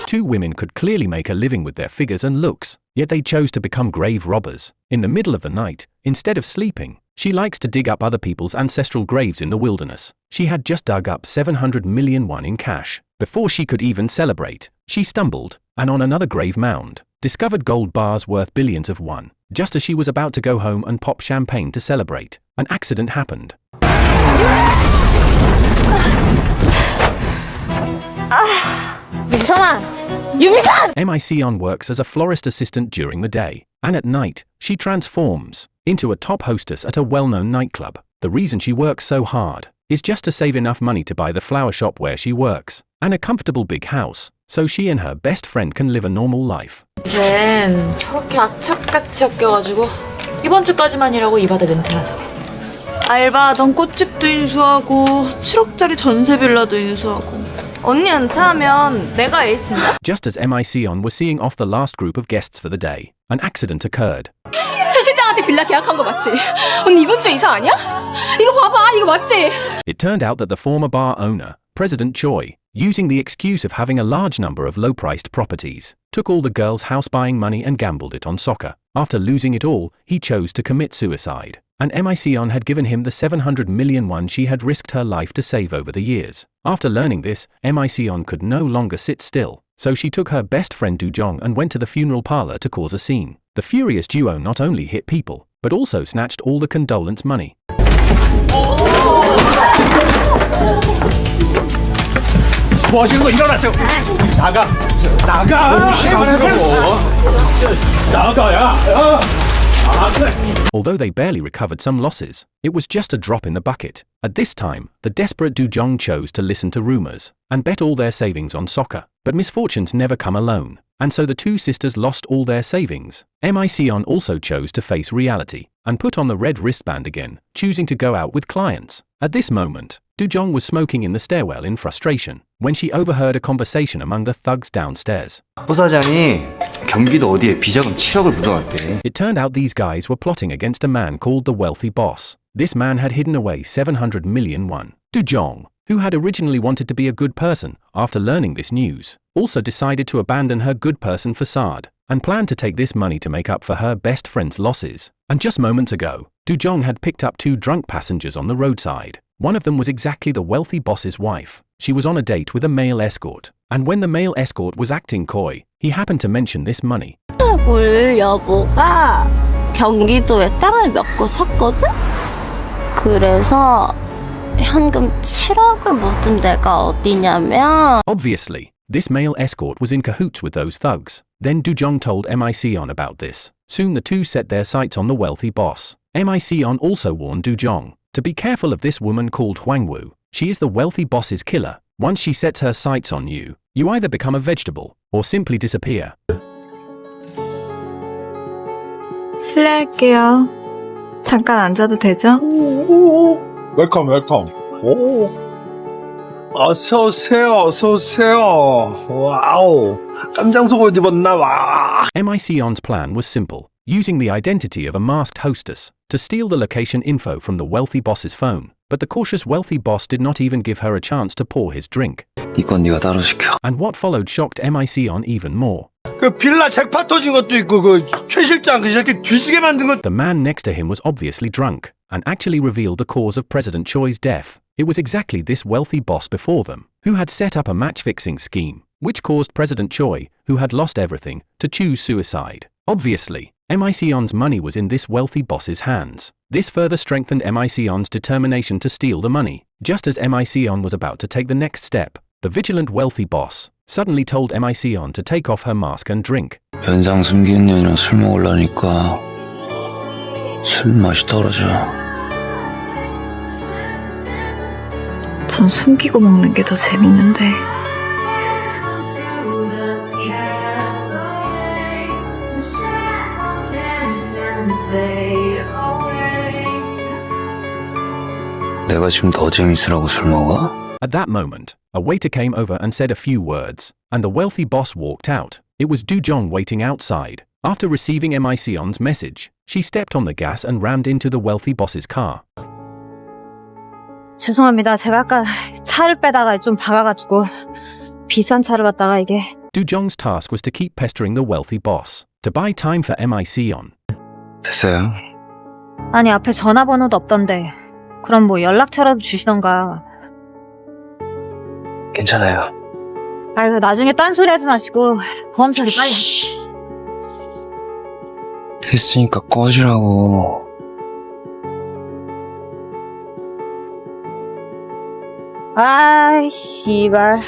Two women could clearly make a living with their figures and looks, yet they chose to become grave robbers. In the middle of the night, instead of sleeping, she likes to dig up other people's ancestral graves in the wilderness. She had just dug up 700 million won in cash. Before she could even celebrate, she stumbled, and on another grave mound, discovered gold bars worth billions of won. Just as she was about to go home and pop champagne to celebrate, an accident happened. MICon works as a florist assistant during the day, and at night, she transforms into a top hostess at a well-known nightclub. The reason she works so hard is just to save enough money to buy the flower shop where she works, and a comfortable big house, so she and her best friend can live a normal life. 쟨 저렇게 악착같이 아껴가지고 이번 주까지만 일하고 이 바닥 은퇴하자. 알바하던 꽃집도 인수하고 7억짜리 전세 빌라도 인수하고. 언니 은퇴하면 내가 에이스인데? Just as MICon was seeing off the last group of guests for the day, an accident occurred. 최 실장한테 빌라 계약한 거 맞지? 언니 이번 주에 이사 아니야? 이거 봐봐, 이거 맞지? It turned out that the former bar owner, President Choi, using the excuse of having a large number of low-priced properties, took all the girls' house-buying money and gambled it on soccer. After losing it all, he chose to commit suicide. And MICon had given him the 700 million won she had risked her life to save over the years. After learning this, MICon could no longer sit still, so she took her best friend Do-jong and went to the funeral parlor to cause a scene. The furious duo not only hit people, but also snatched all the condolence money. 뭐 하시는 거 일어나세요. 나가. 나가야. Although they barely recovered some losses, it was just a drop in the bucket. At this time, the desperate Do-jong chose to listen to rumors and bet all their savings on soccer. But misfortunes never come alone, and so the two sisters lost all their savings. MICon also chose to face reality and put on the red wristband again, choosing to go out with clients. At this moment, Do-jong was smoking in the stairwell in frustration when she overheard a conversation among the thugs downstairs. 부사장이 경기도 어디에 비자금 7억을 묻어놨대. It turned out these guys were plotting against a man called the Wealthy Boss. This man had hidden away 700 million won. Do-jong, who had originally wanted to be a good person after learning this news, also decided to abandon her good person facade and planned to take this money to make up for her best friend's losses. And just moments ago, Do-jong had picked up two drunk passengers on the roadside. One of them was exactly the wealthy boss's wife. She was on a date with a male escort, and when the male escort was acting coy, he happened to mention this money. 우리 여보가 경기도에 땅을 몇 곳 샀거든? 그래서 현금 7억을 묻은 데가 어디냐면. Obviously, this male escort was in cahoots with those thugs. Then Do-jong told MICon about this. Soon the two set their sights on the wealthy boss. MICon also warned Do-jong to be careful of this woman called Hwang-woo. She is the wealthy boss's killer. Once she sets her sights on you, you either become a vegetable or simply disappear. 실례할게요. 잠깐 앉아도 되죠? 웰컴. 오. 어서 오세요. 와우. 깜장 속옷 입었나 와. MICon's plan was simple, using the identity of a masked hostess to steal the location info from the wealthy boss's phone. But the cautious wealthy boss did not even give her a chance to pour his drink. 이건 네가 따로 시켜. And what followed shocked MICon even more. 그 빌라 잭팟 터진 것도 있고 그 최 실장 그 새끼 뒤지게 만든 것. The man next to him was obviously drunk and actually revealed the cause of President Choi's death. It was exactly this wealthy boss before them who had set up a match-fixing scheme, which caused President Choi, who had lost everything, to choose suicide. Obviously, MICon's money was in this wealthy boss's hands. This further strengthened MICon's determination to steal the money. Just as MICon was about to take the next step, the vigilant wealthy boss suddenly told MICon to take off her mask and drink. 연상 숨기는 년이랑 술 먹으려니까 술 맛이 떨어져. 전 숨기고 먹는 게 더 재밌는데. 내가 지금 더 재밌으라고 술 먹어? At that moment, a waiter came over and said a few words, and the wealthy boss walked out. It was Do-jong waiting outside. After receiving MICon's message, she stepped on the gas and rammed into the wealthy boss's car. 죄송합니다. 제가 아까 차를 빼다가 좀 박아가지고 비싼 차를 갖다가 이게. Jong's task was to keep pestering the wealthy boss to buy time for MIC-on. 됐어요. 아니 앞에 전화번호도 없던데 그럼 뭐 연락처라도 주시던가. 괜찮아요. 아이고 나중에 딴소리 하지 마시고 보험 처리 빨리. 했으니까 꺼지라고. 아이 씨발.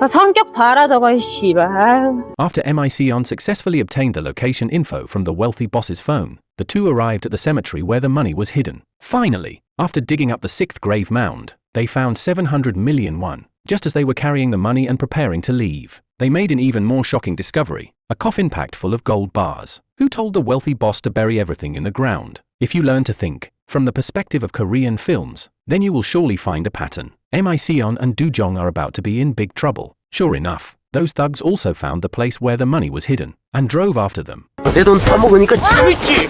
성격 봐라 저거 이 씨발. 아유. After MIC-on successfully obtained the location info from the wealthy boss's phone, the two arrived at the cemetery where the money was hidden. Finally, after digging up the 6th grave mound, they found 700 million won. Just as they were carrying the money and preparing to leave, they made an even more shocking discovery, a coffin packed full of gold bars. Who told the wealthy boss to bury everything in the ground? If you learn to think from the perspective of Korean films, then you will surely find a pattern. MIC-on and Do-jong are about to be in big trouble. Sure enough, those thugs also found the place where the money was hidden and drove after them. 내 돈 다 먹으니까 재밌지.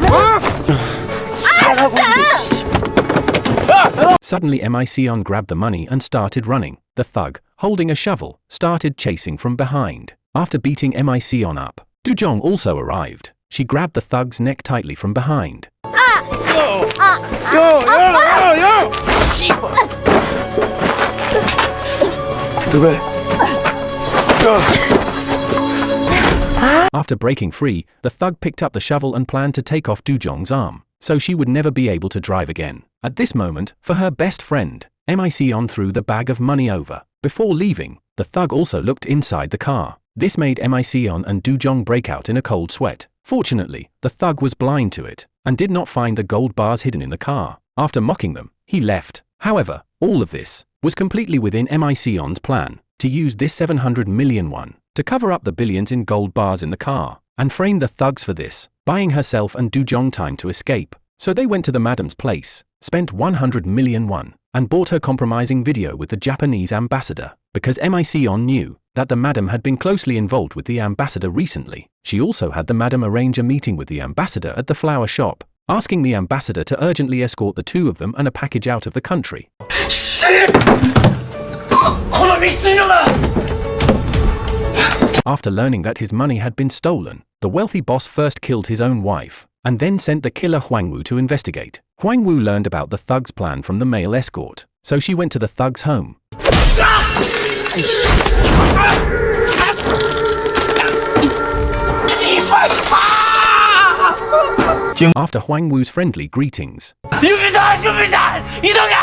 Suddenly MIC-on grabbed the money and started running. The thug, holding a shovel, started chasing from behind. After beating MIC-on up, Do-jong also arrived. She grabbed the thug's neck tightly from behind. After breaking free, the thug picked up the shovel and planned to take off Do-jong's arm, so she would never be able to drive again. At this moment, for her best friend, MIC-on threw the bag of money over. Before leaving, the thug also looked inside the car. This made MIC-on and Do-jong break out in a cold sweat. Fortunately, the thug was blind to it and did not find the gold bars hidden in the car. After mocking them, he left. However, all of this was completely within MIC-on's plan to use this 700 million won to cover up the billions in gold bars in the car and frame the thugs for this, buying herself and Do-jong time to escape. So they went to the madam's place, spent 100 million won, and bought her compromising video with the Japanese ambassador. Because MIC-on knew that the madam had been closely involved with the ambassador recently, she also had the madam arrange a meeting with the ambassador at the flower shop, asking the ambassador to urgently escort the two of them and a package out of the country. After learning that his money had been stolen, the wealthy boss first killed his own wife, and then sent the killer Hwang Woo to investigate. Hwang Woo learned about the thug's plan from the male escort, so she went to the thug's home. After Hwang Woo's friendly greetings,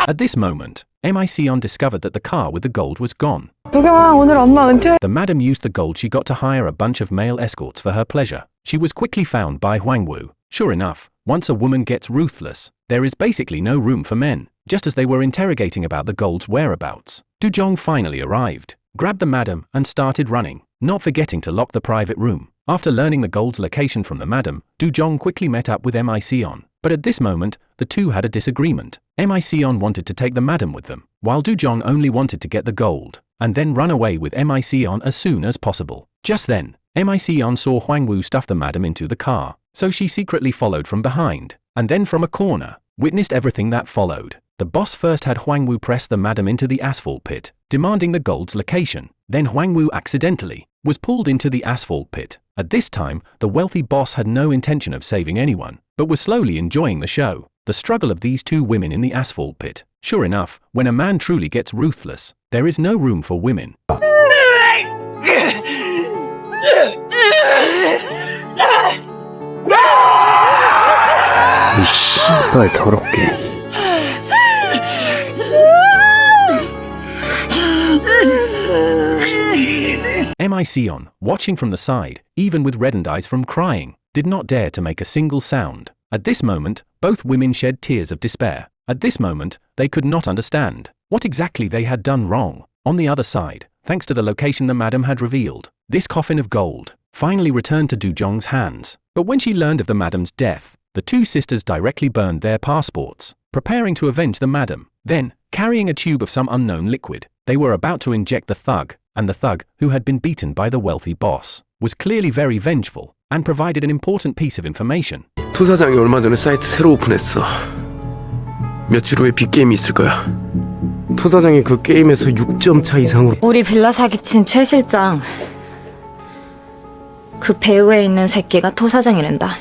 at this moment, MIC-on discovered that the car with the gold was gone. The madam used the gold she got to hire a bunch of male escorts for her pleasure. She was quickly found by Hwang Woo. Sure enough, once a woman gets ruthless, there is basically no room for men. Just as they were interrogating about the gold's whereabouts, Do-jong finally arrived, grabbed the madam and started running, not forgetting to lock the private room. After learning the gold's location from the madam, Do-jong quickly met up with MIC-on. But at this moment, the two had a disagreement. MIC-on wanted to take the madam with them, while Do-jong only wanted to get the gold, and then run away with MIC-on as soon as possible. Just then, MIC-on saw Hwang Woo stuff the madam into the car, so she secretly followed from behind, and then from a corner, witnessed everything that followed. The boss first had Hwang Woo press the madam into the asphalt pit, demanding the gold's location. Then Hwang Woo accidentally was pulled into the asphalt pit. At this time, the wealthy boss had no intention of saving anyone, but was slowly enjoying the show. The struggle of these two women in the asphalt pit. Sure enough, when a man truly gets ruthless, there is no room for women. 씨발 더럽게. MIC-on, watching from the side, even with reddened eyes from crying, did not dare to make a single sound. At this moment, both women shed tears of despair. At this moment, they could not understand what exactly they had done wrong. On the other side, thanks to the location the madam had revealed, this coffin of gold finally returned to Do-jong's hands. But when she learned of the madam's death, the two sisters directly burned their passports, preparing to avenge the madam. Then, carrying a tube of some unknown liquid, they were about to inject the thug, and the thug, who had been beaten by the wealthy boss, was clearly very vengeful, and provided an important piece of information. 토 사장이 얼마 전에 사이트 새로 오픈했어. 며칠 후에 빅게임이 있을 거야. 토 사장이 그 게임에서 6점 차 이상으로. 우리 빌라 사기친 최 실장 그 배후에 있는 새끼가 토사장이란다.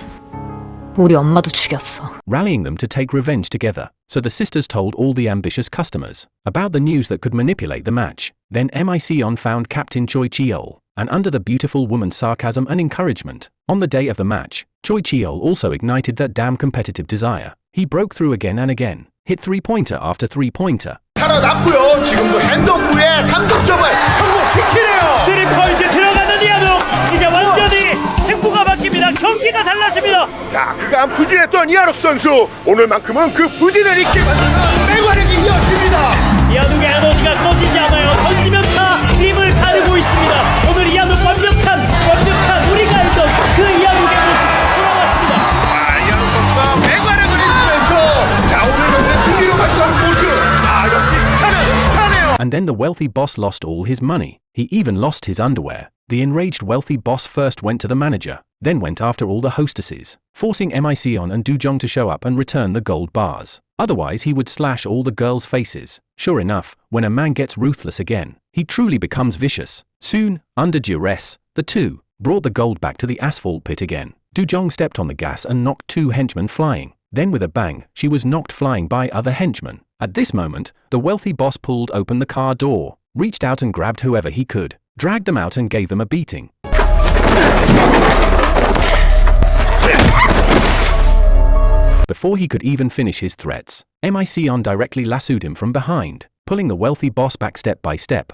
우리 엄마도 죽였어. rallying them to take revenge together. So the sisters told all the ambitious customers about the news that could manipulate the match. Then Mic found Captain Choi Cheol, and under the beautiful woman's sarcasm and encouragement, on the day of the match, Choi Cheol also ignited that damn competitive desire. He broke through again and again, hit three-pointer after three-pointer. 살아났고요. 지금도 핸드오프에 3득점을 성공시키네요. 3포인트 들어가는 이한욱. 이제 완전히 승부가 바뀝니다. 경기가 달라집니다. 자, 그간 부진했던 이한욱 선수 오늘만큼은 그 부진을 잊게 만드는 맹활약이 이어집니다. 이한욱의 에너지가 꺼지지 않아요. 던지면 다 힘을 가르고 있습니다. 오늘 이한욱 완벽한 우리가 알던 그 이한욱의 모습 돌아왔습니다. 이한욱 선수가 맹활약을 해주면서 자, 오늘 경기 승리로 가져가는 모습 역시 타네요. And then the wealthy boss lost all his money. He even lost his underwear. The enraged wealthy boss first went to the manager, then went after all the hostesses, forcing Mic and Dujong to show up and return the gold bars. Otherwise he would slash all the girls' faces. Sure enough, when a man gets ruthless again, he truly becomes vicious. Soon, under duress, the two brought the gold back to the asphalt pit again. Dujong stepped on the gas and knocked two henchmen flying. Then with a bang, she was knocked flying by other henchmen. At this moment, the wealthy boss pulled open the car door, reached out and grabbed whoever he could, dragged them out and gave them a beating. Before he could even finish his threats, Mic directly lassoed him from behind, pulling the wealthy boss back step by step.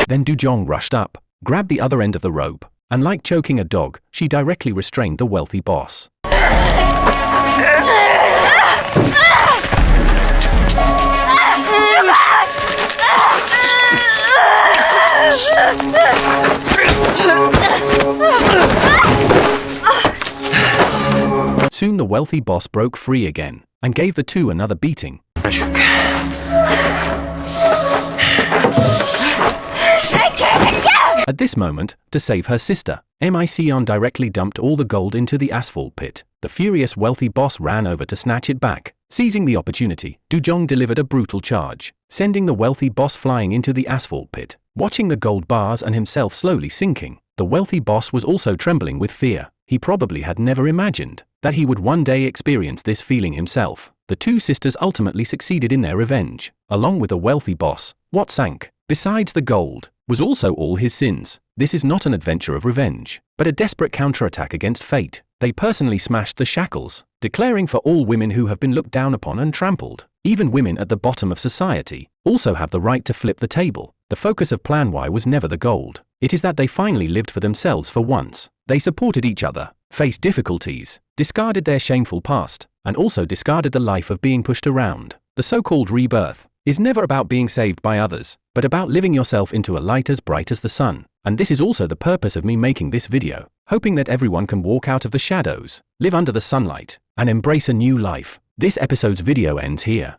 Then Dujong rushed up, grabbed the other end of the rope, and like choking a dog, she directly restrained the wealthy boss. Soon the wealthy boss broke free again, and gave the two another beating. At this moment, to save her sister, Mic directly dumped all the gold into the asphalt pit. The furious wealthy boss ran over to snatch it back. Seizing the opportunity, Dujong delivered a brutal charge, sending the wealthy boss flying into the asphalt pit. Watching the gold bars and himself slowly sinking, the wealthy boss was also trembling with fear. He probably had never imagined that he would one day experience this feeling himself. The two sisters ultimately succeeded in their revenge. Along with the wealthy boss, what sank, besides the gold, was also all his sins. This is not an adventure of revenge, but a desperate counterattack against fate. They personally smashed the shackles, declaring for all women who have been looked down upon and trampled. Even women at the bottom of society also have the right to flip the table. The focus of Plan Y was never the gold. It is that they finally lived for themselves for once. They supported each other, faced difficulties, discarded their shameful past, and also discarded the life of being pushed around. The so-called rebirth is never about being saved by others, but about living yourself into a light as bright as the sun. And this is also the purpose of me making this video, hoping that everyone can walk out of the shadows, live under the sunlight, and embrace a new life. This episode's video ends here.